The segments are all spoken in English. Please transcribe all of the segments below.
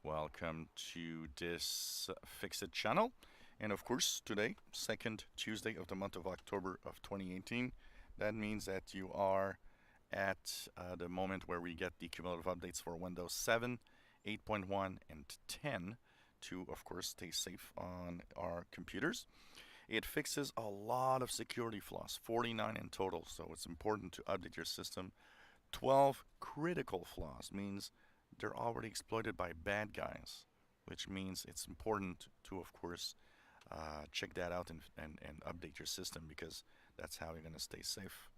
Welcome to this Fixit channel. And of course, today, second Tuesday of the month of October of 2018. That means that you are at the moment where we get the cumulative updates for Windows 7, 8.1, and 10 to, of course, stay safe on our computers. It fixes a lot of security flaws, 49 in total, so it's important to update your system. 12 critical flaws means they're already exploited by bad guys, which means it's important to, of course, check that out and update your system, because that's how you're going to stay safe.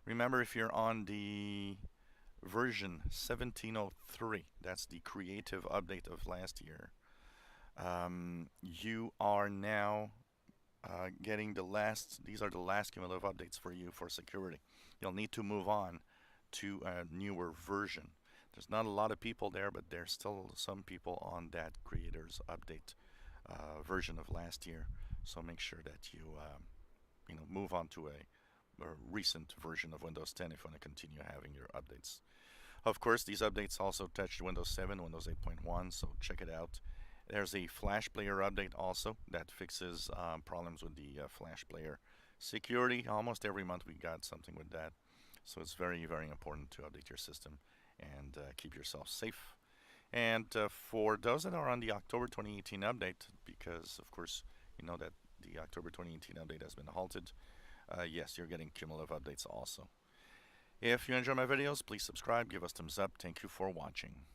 Remember, if you're on the version 1703, that's the creative update of last year, you are now getting these are the last cumulative updates for you for security. You'll need to move on to a newer version. There's not a lot of people there, but there's still some people on that creators update version of last year. So make sure that you move on to a recent version of Windows 10 if you want to continue having your updates. Of course, these updates also touch Windows 7, Windows 8.1, so check it out. There's a Flash Player update also that fixes problems with the Flash Player security. Almost every month we got something with that. So it's very, very important to update your system and keep yourself safe. And for those that are on the October 2018 update, because of course you know that the October 2018 update has been halted, yes, you're getting cumulative updates also. If you enjoy my videos, please subscribe, give us thumbs up. Thank you for watching.